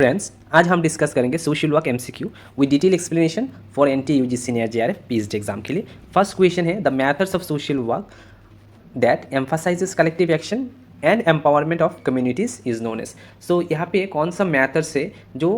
Friends, आज हम discuss करेंगे social work MCQ with detail explanation for NT UGC near JRF PhD exam के लिए। फर्स्ट क्वेश्चन है, the methods of social work that emphasises collective action and empowerment of communities is known as. So यहाँ पे कौन सा methods है जो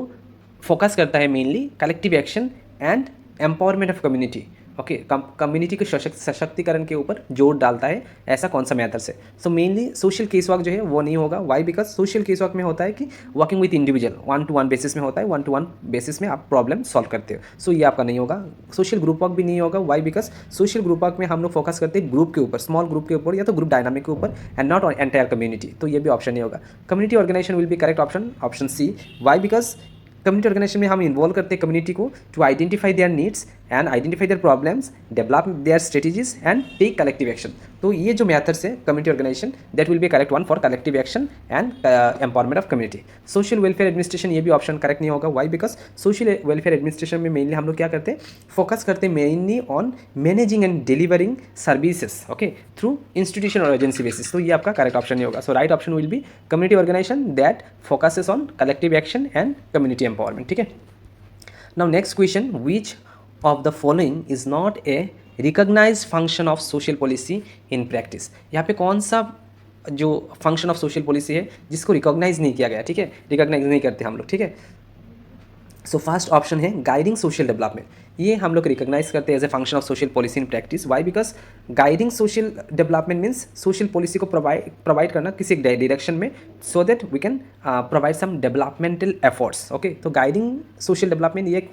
focus करता है mainly collective action and empowerment of community. Okay, community के सशक्तिकरण के ऊपर जोर डालता है, ऐसा कौन सा मैथड्स है। So mainly social case work जो है वो नहीं होगा। Why? Because social case work में होता है कि working with individual, 1-to-1 basis में होता है, 1-to-1 बेसिस में आप प्रॉब्लम सॉल्व करते हो। सो ये आपका नहीं होगा। सोशल ग्रुप वर्क भी नहीं होगा। Why? Because social group work में हम लोग फोकस करते हैं ग्रुप के ऊपर, स्मॉल ग्रुप के ऊपर या तो ग्रुप डायनामिक के ऊपर and not on entire community. तो ये भी ऑप्शन नहीं होगा। Community organisation will be correct option, option C. Why? Because community organisation में हम इन्वॉल्व करते हैं कम्युनिटी को to identify their needs and identify their problems, develop their strategies and take collective action. तो ये जो मैथड्स है community organisation, that will be correct one for collective action and empowerment of community. Social welfare administration, ये भी option correct नहीं होगा। Why? Because social welfare administration में mainly हम लोग क्या करते हैं, फोकस करते हैं mainly on managing and delivering services, okay, through institution और एजेंसी बेसिस। तो ये आपका करेक्ट ऑप्शन नहीं होगा। So right option will be community organisation that focuses on collective action and community empowerment. ठीक है। Now next question, which of the following is not a recognised function of social policy in practice. यहाँ पे कौन सा जो function of social policy है जिसको recognise नहीं किया गया। ठीक है, रिकॉग्नाइज नहीं करते हम लोग। ठीक है, सो फर्स्ट ऑप्शन है गाइडिंग सोशल डेवलपमेंट। ये हम लोग रिकॉग्नाइज करते हैं as a function of social policy in practice. Why? Because guiding social development means social policy को प्रोवाइड करना किसी डायरेक्शन में, so that we can provide some developmental efforts. Okay, तो गाइडिंग सोशल डेवलपमेंट ये एक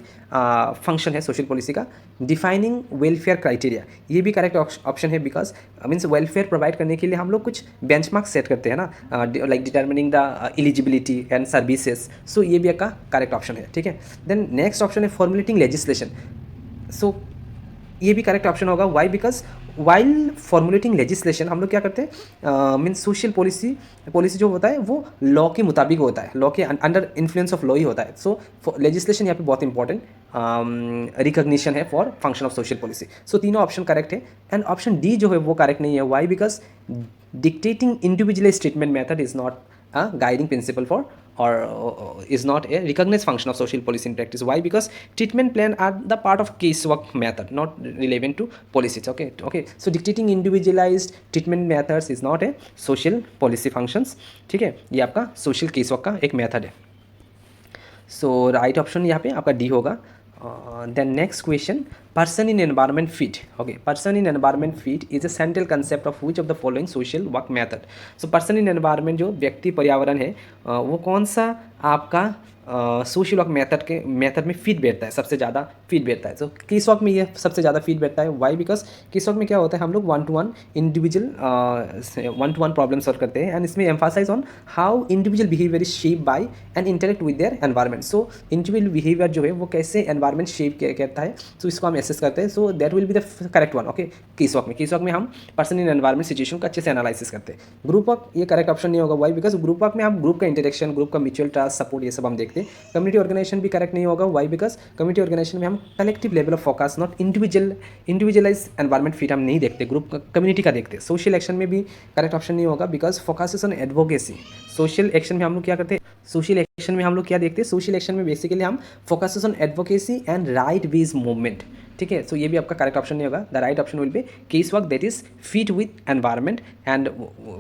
function है social policy का। Defining welfare criteria, ये भी करेक्ट ऑप्शन है। बिकॉज मीन्स वेलफेयर प्रोवाइड करने के लिए हम लोग कुछ बेंचमार्क सेट करते हैं ना, like determining the eligibility and services. So ये भी आपका करेक्ट ऑप्शन है। ठीक है, देन नेक्स्ट ऑप्शन है फॉर्मुलेटिंग लेजिस्लेशन। सो ये भी करेक्ट ऑप्शन होगा। Why? Because while formulating legislation हम लोग क्या करते हैं, मीन्स सोशल पॉलिसी जो होता है वो लॉ के मुताबिक होता है, लॉ के अंडर इन्फ्लुएंस ऑफ लॉ ही होता है। सो लेजिस्लेशन यहाँ पे बहुत इंपॉर्टेंट रिकॉग्निशन है for function of social policy. So तीनों ऑप्शन करेक्ट है एंड ऑप्शन डी जो है वो करेक्ट नहीं है। Why? Because dictating individualised treatment method is not a guiding principle for or is not a recognized function of social policy in practice. Why? Because treatment plan are the part of casework method, not relevant to policies. Okay, so dictating individualized treatment methods is not a social policy functions. ठीक है, ये आपका social casework का एक method है। So right option यहाँ पे आपका डी होगा। Then next question, person in environment fit. Okay, person in environment fit is a central concept of which of the following social work method. So person in environment जो व्यक्ति पर्यावरण है, वो कौन सा आपका सोशल वर्क मेथड में fit बैठता है, सबसे ज़्यादा फिट बैठता है। तो केस वर्क में ये सबसे ज़्यादा फिट बैठता है। वाई? बिकॉज केस वर्क में क्या होता है, हम लोग 1-to-1 individual 1-to-1 problem solve करते हैं एंड इसमें emphasise on how individual behaviour is shape by and interact with their environment. So individual behaviour जो है वो कैसे एनवायरमेंट शेप करता है, तो इसको हम एसेस करते हैं। So that will be the correct one. Okay, case work में हम पर्सन इन एनवायरमेंट सिचुएशन को अच्छे से एनालिसिस करते हैं। ग्रुप वर्क ये करेक्ट ऑप्शन नहीं होगा। वाई? बिकॉज ग्रुप वर्क में हम ग्रुप का इंटरेक्शन, ग्रुप का म्यूचुअल ट्रस्ट, सपोर्ट, ये सब हम देखते हैं। कम्युनिटी ऑर्गेनाइजेशन भी करेक्ट नहीं होगा। वाई? बिकॉज कम्युनिटी ऑर्गेनाइजेशन में हम collective level of focus, not individualise environment fit हम नहीं देखते, ग्रुप कम्युनिटी का देखते हैं। सोशल एक्शन में भी करेक्ट ऑप्शन नहीं होगा। Because focus on advocacy. Social action में हम लोग क्या करते हैं, सोशल एक्शन में हम लोग क्या देखते हैं, सोशल एक्शन में बेसिकली हम focus on advocacy and right based movement. ठीक है, सो ये भी आपका करेक्ट ऑप्शन नहीं होगा। The right option will be case work that is fit with environment and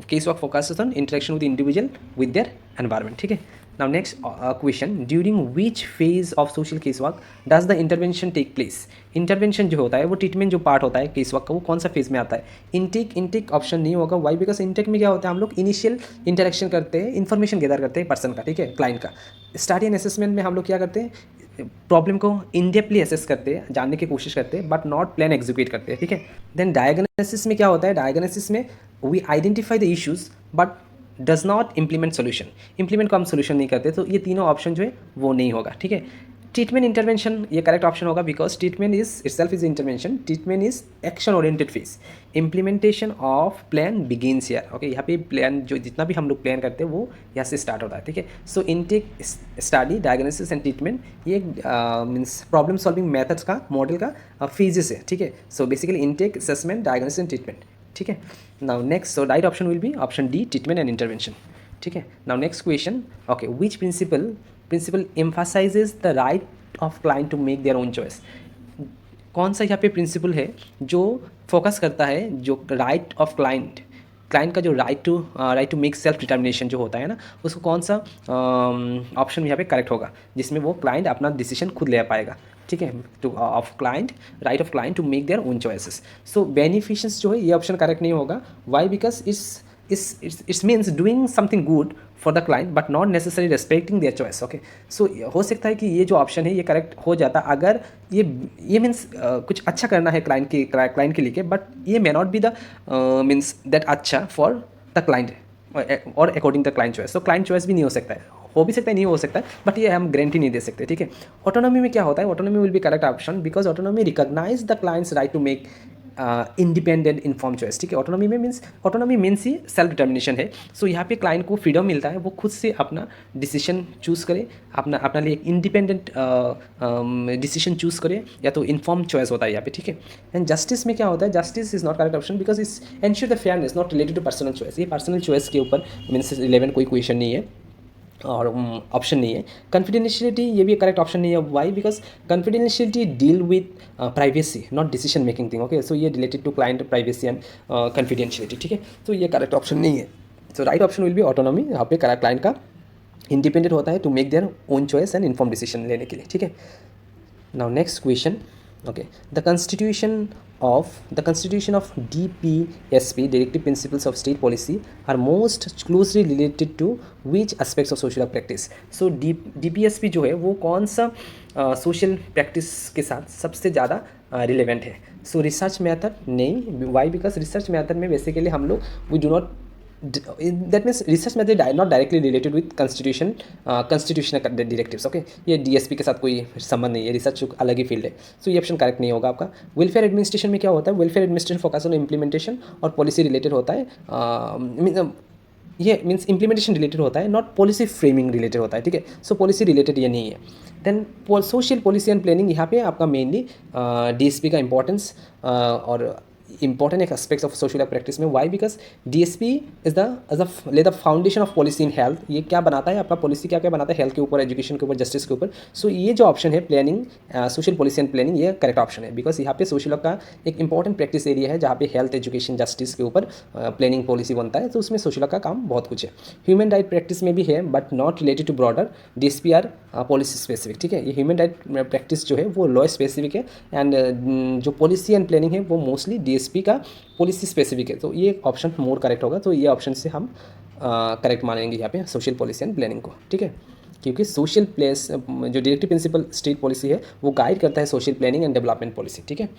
case work focuses on interaction with individual with their environment. ठीक है। Now next question, during which phase of social case work does the intervention take place. Intervention जो होता है वो treatment जो part होता है case work का, वो कौन सा फेज में आता है। इनटेक ऑप्शन नहीं होगा। वाई? बिकॉज इनटेक में क्या होता है, हम लोग इनिशियल इंटरेक्शन करते हैं, इन्फॉर्मेशन गैदर करते हैं पर्सन का, ठीक है, क्लाइंट का। स्टडी एंड असेसमेंट में हम लोग क्या करते हैं, प्रॉब्लम को इन डेप्थली असेस करते हैं, जानने की कोशिश करते हैं, बट नॉट प्लान एग्जीक्यूट करते हैं। ठीक है। देन डायग्नोसिस में क्या होता है, डायग्नोसिस में we identify the issues but does not implement solution. Implement को हम सोल्यूशन नहीं करते। तो ये तीनों ऑप्शन जो है वो नहीं होगा। ठीक है। ट्रीटमेंट इंटरवेंशन ये करेक्ट ऑप्शन होगा। Because treatment is itself is intervention, treatment is action oriented phase, implementation of plan begins here. Okay, यहाँ पे प्लान जो जितना भी हम लोग प्लान करते हैं वो यहाँ से स्टार्ट होता है। ठीक है। So intake, study, diagnosis and treatment ये मीन्स प्रॉब्लम सॉल्विंग मेथड्स का मॉडल का फेजेस है। ठीक है। So basically intake, assessment, diagnosis and treatment. ठीक है। Now next, so right option will be option D, treatment and intervention. ठीक है। Now next question, okay, which principle principle emphasises the right of client to make their own choice. कौन सा यहाँ पे principal है जो फोकस करता है, जो राइट ऑफ क्लाइंट, क्लाइंट का जो right to make self determination जो होता है ना, उसको कौन सा ऑप्शन यहाँ पे करेक्ट होगा, जिसमें वो क्लाइंट अपना डिसीजन खुद ले पाएगा, ठीक है, to of client, right of client to make their own choices. So beneficence जो है ये ऑप्शन करेक्ट नहीं होगा। Why? Because it's means doing something good for the client but not necessary respecting their choice. Okay, so हो सकता है कि ये जो ऑप्शन है ये करेक्ट हो जाता अगर ये मीन्स कुछ अच्छा करना है क्लाइंट के लिए, बट ये may not be the means that अच्छा फॉर द क्लाइंट और अकॉर्डिंग द क्लाइंट चॉइस। तो क्लाइंट चॉइस भी नहीं हो सकता है, हो भी सकता है, नहीं हो सकता है, बट ये हम गारंटी नहीं दे सकते, ठीक है। ऑटोनॉमी में क्या होता है? Autonomy will be correct option because autonomy recognize the clients right to make independent inform choice, ठीक है। ऑटोनॉमी मीन्स ही सेल्फ डिटर्मिनेशन है। सो यहाँ पे क्लाइंट को फ्रीडम मिलता है, वो खुद से अपना डिसीजन चूज़ करे, अपना लिए एक इंडिपेंडेंट डिसीजन चूज़ करे, या तो इन्फॉर्म चॉइस होता है यहाँ पे, ठीक है। एंड जस्टिस में क्या होता है? Justice is not correct option because is ensure the fairness not related to personal choice. ये पर्सनल चॉइस के ऊपर मीन्स रिलेवेंट कोई क्वेश्चन नहीं है और ऑप्शन नहीं है। कॉन्फिडेंशियलिटी ये भी करेक्ट ऑप्शन नहीं है। Why? Because confidentiality deal with privacy not decision making thing. Okay, so ये related to client privacy and confidentiality, ठीक है। तो ये करेक्ट ऑप्शन नहीं है। So right option will be autonomy. यहाँ पे क्लाइंट का इंडिपेंडेंट होता है to make their own choice and inform decision लेने के लिए, ठीक है। Now next question. Okay, the constitution of DPSP, Directive Principles of State Policy, are most closely related to which aspects of social practice? So DPSP जो है वो कौन सा सोशल प्रैक्टिस के साथ सबसे ज़्यादा रिलेवेंट है? सो रिसर्च मेथड नहीं। वाई? बिकॉज रिसर्च मेथड में बेसिकली हम लोग we do not, that means research method not directly related with constitutional directives। Okay, ये DSP के साथ कोई संबंध नहीं है, रिसर्च अलग ही फील्ड है। सो ये ऑप्शन करेक्ट नहीं होगा आपका। वेलफेयर एडमिनिस्ट्रेशन में क्या होता है? Welfare administration focus on implementation और पॉलिसी रिलेटेड होता है। ये मीन्स इम्प्लीमेंटेशन रिलेटेड होता है, नॉट पॉलिसी फ्रेमिंग रिलेटेड होता है, ठीक है। सो पॉलिसी रिलेटेड ये नहीं है। Then social policy and planning, यहाँ पे आपका मेनली DSP का इंपॉर्टेंस और इंपॉर्टेंट एक एस्पेक्ट्स ऑफ सोशल प्रैक्टिस में। Why? Because DSP is the foundation of policy in health. ये क्या बनाता है? आपका पॉलिसी क्या क्या बनाता है? हेल्थ के ऊपर, एजुकेशन के ऊपर, जस्टिस के ऊपर। सो ये जो ऑप्शन है planning, social policy and planning, ये करेक्ट ऑप्शन है बिकॉज यहाँ पे सोशल का एक इंपॉर्टेंट प्रैक्टिस एरिया है जहाँ पे हेल्थ, एजुकेशन, जस्टिस के ऊपर प्लानिंग पॉलिसी बनता है। तो उसमें सोशल का काम बहुत कुछ है। ह्यूमन राइट प्रैक्टिस में भी है but not related to broader DSP are policy specific, ठीक है। ये ह्यूमन राइट प्रैक्टिस जो है वो लॉ स्पेसिफिक है एंड जो पॉलिसी एंड प्लानिंग है वो मोस्टली DSP का पॉलिसी स्पेसिफिक है। तो ये ऑप्शन मोर करेक्ट होगा। तो ये ऑप्शन से हम करेक्ट मानेंगे यहाँ पे सोशल पॉलिसी एंड प्लानिंग को, ठीक है। क्योंकि सोशल प्लेस जो डायरेक्टिव प्रिंसिपल स्टेट पॉलिसी है वो गाइड करता है social planning and development policy, ठीक है।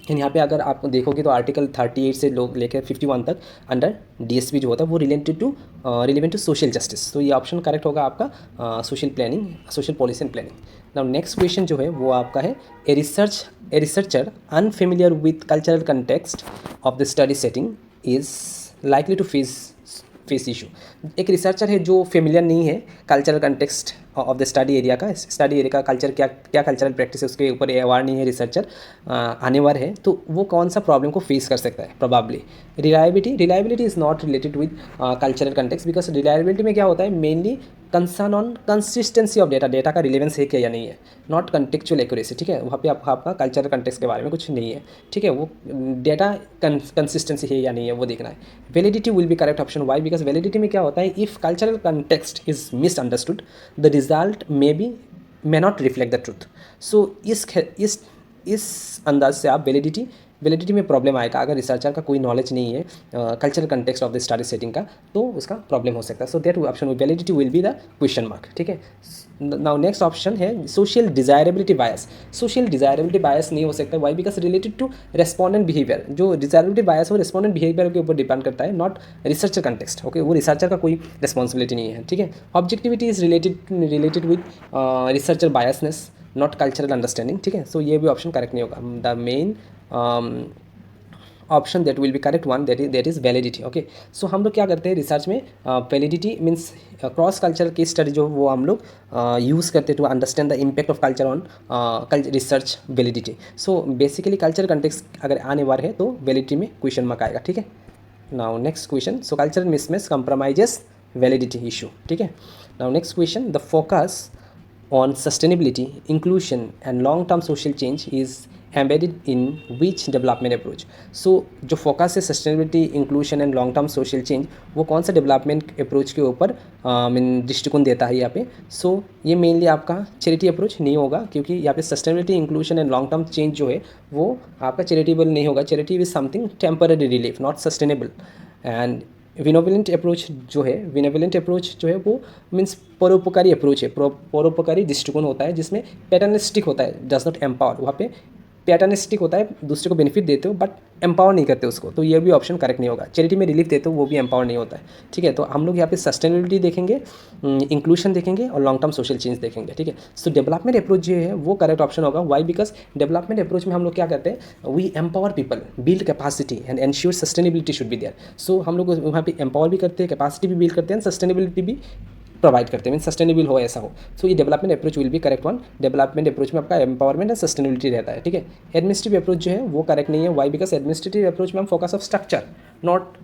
एंड यहाँ पे अगर आप देखोगे तो आर्टिकल 38 से लोग लेकर 51 तक अंडर DSP जो होता है वो रिलेवेंट टू सोशल जस्टिस। तो ये ऑप्शन करेक्ट होगा आपका social planning, social policy and planning. Now next question जो है वो आपका है a researcher unfamiliar with cultural context of the study setting is likely to face issue. एक रिसर्चर है जो फेमिलियर नहीं है cultural context of the study area का कल्चर क्या कल्चरल प्रैक्टिस है उसके ऊपर अवेयर नहीं है रिसर्चर, अनिवार है, तो वो कौन सा प्रॉब्लम को फेस कर सकता है? Probably reliability is not related with cultural context because reliability में क्या होता है? Mainly concern on consistency of data का रिलेवेंस है क्या या नहीं है, नॉट कंटेक्चुअल एक्यूरेसी, ठीक है। वहाँ पे आपका कल्चरल कंटेक्स्ट के बारे में कुछ नहीं है, ठीक है। वो डेटा कंसिस्टेंसी है या नहीं है वो देखना है। Validity will be correct option. Why? Because validity में क्या होता है? If cultural context is misunderstood the result may not reflect the truth. So इस अंदाज से आप वैलिडिटी में प्रॉब्लम आएगा अगर रिसर्चर का कोई नॉलेज नहीं है cultural context of the study setting का, तो उसका प्रॉब्लम हो सकता है। So that option validity will be the question mark, ठीक है। नाउ नेक्स्ट ऑप्शन है social desirability bias. Social desirability bias नहीं हो सकता। Why? Because related to respondent behaviour. जो डिजायरेबिलिटी बायस हो रेस्पोंडेंट बिहेवियर के ऊपर डिपेंड करता है, नॉट रिसर्चर कंटेक्स्ट, ओके। वो रिसर्चर का कोई रिस्पॉन्सिबिलिटी नहीं है, ठीक है। Objectivity is related with researcher biasness not cultural understanding, ठीक है। सो ये भी ऑप्शन करेक्ट नहीं होगा। The main option that will be correct one that is validity, okay. So हम लोग क्या करते हैं रिसर्च में validity means cross cultural case study जो वो हम लोग यूज़ करते हैं to understand the impact of culture on research validity. So basically culture context अगर आने वाला है तो वैलिडिटी में क्वेश्चन मार्क आएगा, ठीक है। Now next question. So cultural mismatch compromises validity issue, ठीक है। Now next question, the focus on sustainability, inclusion and long term social change is embedded in which development approach? So जो focus है sustainability, inclusion and long term social change, वो कौन सा development approach के ऊपर mean दृष्टिकोण देता है यहाँ पे? सो ये मेनली आपका चैरिटी अप्रोच नहीं होगा, क्योंकि यहाँ पे sustainability, inclusion and long term change जो है वो आपका चैरिटेबल नहीं होगा. Charity is something temporary relief, not sustainable. And benevolent approach जो है, विनोवेलेंट अप्रोच जो है वो मीन्स परोपकारी अप्रोच है, परोपकारी दृष्टिकोण होता है जिसमें पैटर्निस्टिक होता है, डज नॉट एम्पावर. वहाँ पे पैटर्निस्टिक होता है, दूसरे को बेनिफिट देते हो बट एम्पावर नहीं करते उसको, तो ये भी ऑप्शन करेक्ट नहीं होगा. चैरिटी में रिलीफ देते हो वो भी एम्पावर नहीं होता है. ठीक है, तो हम लोग यहाँ पे सस्टेनेबिलिटी देखेंगे, इंक्लूशन देखेंगे और लॉन्ग टर्म सोशल चेंज देखेंगे. ठीक है, सो डेवलपमेंट अप्रोच जो है वो करेक्ट ऑप्शन होगा. वाई? बिकॉज डेवलपमेंट अप्रोच में हम लोग क्या करते हैं, we empower people, build capacity and ensure sustainability should be there. So हम लोग वहाँ पे एम्पावर भी करते हैं, कैपेसिटी भी बिल्ड करते हैं, सस्टेनेबिलिटी भी प्रोवाइड करते हैं, मीन सस्टेनेबल हो ऐसा हो. सो ये development approach will be correct one. Development approach में आपका एम्पावरमेंट एंड सस्टेनेबिलिटी रहता है. ठीक है, एडमिनिस्ट्रेटिव अप्रोच जो है वो करेक्ट नहीं है. वाई? बिकॉज एडमिनिस्ट्रेटिव अप्रोच में हम focus of structure, not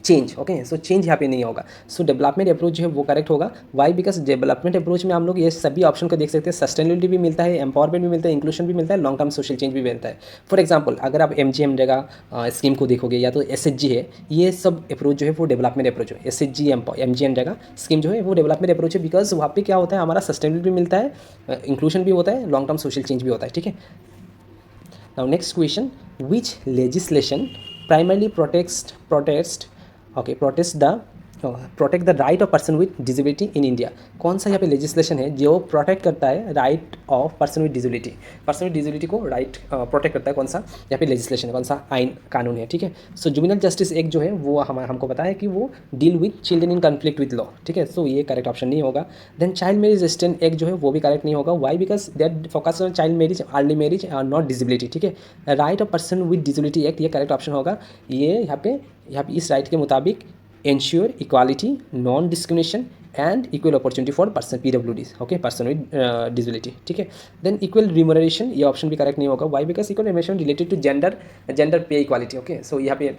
change. Okay, so change यहाँ पे नहीं होगा. सो डेवलपमेंट अप्रोच जो है वो करेक्ट होगा. वाई? बिकॉज डेवलपमेंट अप्रोच में हम लोग ये सभी ऑप्शन को देख सकते हैं, सस्टेनेबिलिटी भी मिलता है, एम्पावरमेंट भी मिलता है, इंक्लूशन भी मिलता है, लॉन्ग टर्म सोशल चेंज भी मिलता है. फॉर एग्जाम्पल अगर आप MGM जगह स्कीम को देखोगे या तो SHG है, ये सब अप्रोच जो है वो डेवलपमेंट अप्रोच है. SHG MGM जगह स्कीम जो है वो डेवलपमेंट अप्रोच है, बिकॉज वहाँ पे क्या होता है, हमारा सस्टेनेबिलिटी भी मिलता है, इंक्लूशन भी होता है, लॉन्ग टर्म सोशल चेंज भी होता है. ठीक है, now next question, which legislation primarily protect the right of person with disability in India? कौन सा यहाँ पे लेजिस्लेशन है जो प्रोटेक्ट करता है right of person with disability? Person with disability को राइट प्रोटेक्ट करता है, कौन सा यहाँ पे लेजिस्लेशन है, कौन सा आइन कानून है? ठीक है, सो जुवेनाइल जस्टिस एक्ट जो है वो हमको पता है कि वो deal with children in conflict with law. ठीक है, सो ये करेक्ट ऑप्शन नहीं होगा. Then child marriage resistant act जो है वो भी करेक्ट नहीं होगा. Why? Because that focus on child marriage, early marriage और नॉट डिसेबिलिटी. ठीक है, right of person with disability act ये करेक्ट ऑप्शन होगा. ये यहाँ पे इस राइट के मुताबिक ensure equality, non-discrimination and equal opportunity for person PWDs. Okay, person with disability. ठीक है, देन इक्वल रिम्यूनरेशन, ये ऑप्शन भी करेक्ट नहीं होगा. Why? Because equal remuneration related to gender pay equality. Okay, so यहाँ पे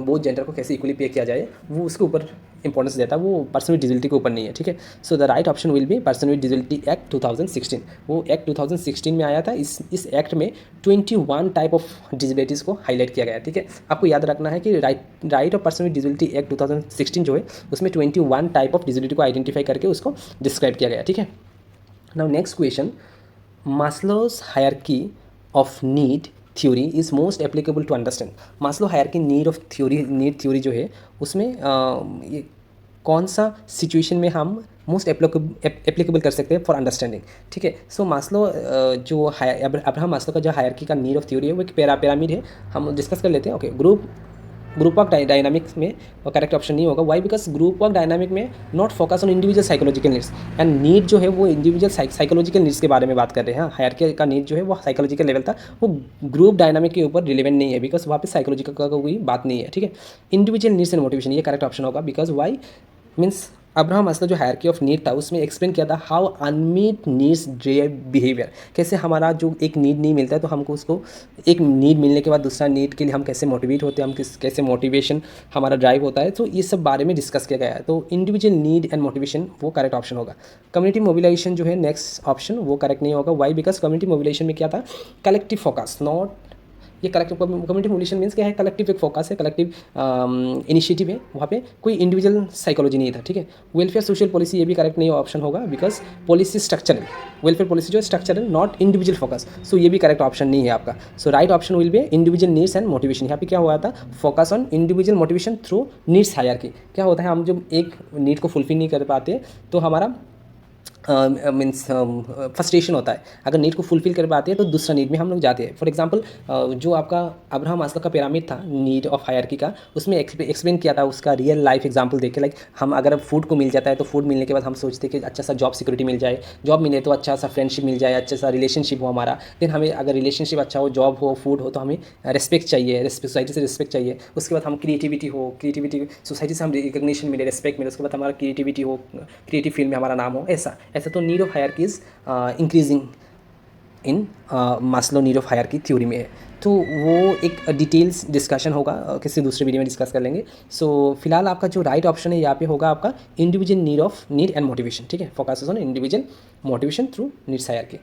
वो जेंडर को कैसे इक्वली पे किया जाए वो उसके ऊपर इंपॉर्टेंस देता है, वो पर्सन विद डिसेबिलिटी के ऊपर नहीं है. ठीक है, so the right option will B person with disability act 2016. वो एक्ट 2016 में आया था. इस एक्ट में 21 टाइप ऑफ डिसेबिलिटीज़ को हाईलाइट किया गया है. ठीक है, आपको याद रखना है कि right of person with disability act 2016 जो है उसमें 21 टाइप ऑफ डिसेबिलिटी को आइडेंटिफाई करके उसको डिस्क्राइब किया गया. ठीक है, now next question, Maslow's hierarchy of need theory is most applicable to understand. Maslow hierarchy need theory जो है उसमें ये कौन सा सिचुएशन में हम मोस्ट एप्लीकेबल कर सकते हैं फॉर अंडरस्टैंडिंग? ठीक है, सो मास्लो जो अब्राहम मास्लो का जो हायरार्की का नीड ऑफ थ्योरी है वो एक पिरामिड है, हम डिस्कस कर लेते हैं. ओके, ग्रुप वर्क डायनामिक्स में करेक्ट ऑप्शन नहीं होगा. Why? Because group work dynamic में not focus on individual psychological needs and need जो है वो इंडिविजुअल साइकोलॉजिकल नीड्स के बारे में बात कर रहे हैं. हायरार्की का नीड जो है वो साइकोलॉजिकल लेवल था, वो ग्रुप डायनामिक के ऊपर रिलेवेंट नहीं है, बिकॉज वहाँ पे साइकोलॉजिकल का कोई बात नहीं है. ठीक है, इंडिविजुअल नीड्स एंड मोटिवेशन ये करेक्ट ऑप्शन होगा. Because why? Means Abraham Maslow जो हायरार्की ऑफ नीड था उसमें एक्सप्लेन किया था how unmet needs drive behaviour. कैसे हमारा जो एक नीड नहीं मिलता है तो हमको उसको एक नीड मिलने के बाद दूसरा नीड के लिए हम कैसे मोटिवेट होते हैं, हम कैसे मोटिवेशन हमारा ड्राइव होता है, तो ये सब बारे में डिस्कस किया गया है. तो इंडिविजुअल नीड एंड मोटिवेशन वो करेक्ट ऑप्शन होगा. कम्युनिटी मोबिलाइजेशन जो है नेक्स्ट ऑप्शन वो करेक्ट नहीं होगा. वाई? बिकॉज कम्युनिटी मोबिलाइजेशन में क्या था, कलेक्टिव फोकस, नॉट ये कलेक्टिव. कम्युनिटी मोबिलाइजेशन मीन्स क्या है, कलेक्टिव एक फोकस है, कलेक्टिव इनिशिएटिव है, वहाँ पे कोई इंडिविजुअल साइकोलॉजी नहीं था. ठीक है, वेलफेयर सोशल पॉलिसी ये भी करेक्ट नहीं ऑप्शन होगा. Because policy structural, welfare policy जो structural not individual focus, so ये भी करेक्ट ऑप्शन नहीं है आपका. So right option will be individual needs and motivation. यहाँ पे क्या हुआ था, focus on individual motivation through needs hierarchy. क्या होता है, हम जब एक नीड को फुलफिल नहीं कर पाते तो हमारा मीन्स फ्रस्ट्रेशन होता है. अगर नीड को फुलफिल कर पाते हैं तो दूसरा नीड में हम लोग जाते हैं. फॉर एग्जांपल जो आपका अब्राहम मास्लो का पिरामिड था नीड ऑफ हायरार्की का, उसमें एक्सप्लेन किया था उसका रियल लाइफ एग्जांपल देके. लाइक हम अगर फूड को मिल जाता है तो फूड मिलने के बाद हम सोचते हैं कि अच्छा सा जॉब सिक्योरिटी मिल जाए, जॉब मिले तो अच्छा सा फ्रेंडशिप मिल जाए, अच्छा सा रिलेशनशिप हो हमारा. देन हमें अगर रिलेशनशिप अच्छा हो, जॉब हो, फूड हो, तो हमें रिस्पेक्ट चाहिए, सोसाइटी से रिस्पेक्ट चाहिए. उसके बाद हम क्रिएटिविटी सोसाइटी से हम रिकग्निशन मिले, रिस्पेक्ट मिले, उसके बाद हमारा क्रिएटिविटी हो, क्रिएटिव फील्ड में हमारा नाम हो, ऐसा तो need of hierarchy is increasing. In Maslow need of hierarchy theory में है। तो वो एक डिटेल्स डिस्कशन होगा, किसी दूसरे वीडियो में डिस्कस कर लेंगे। सो फिलहाल आपका जो राइट ऑप्शन है यहाँ पे होगा आपका इंडिविजुअल नीड एंड मोटिवेशन। ठीक है, focus on individual motivation through needs hierarchy.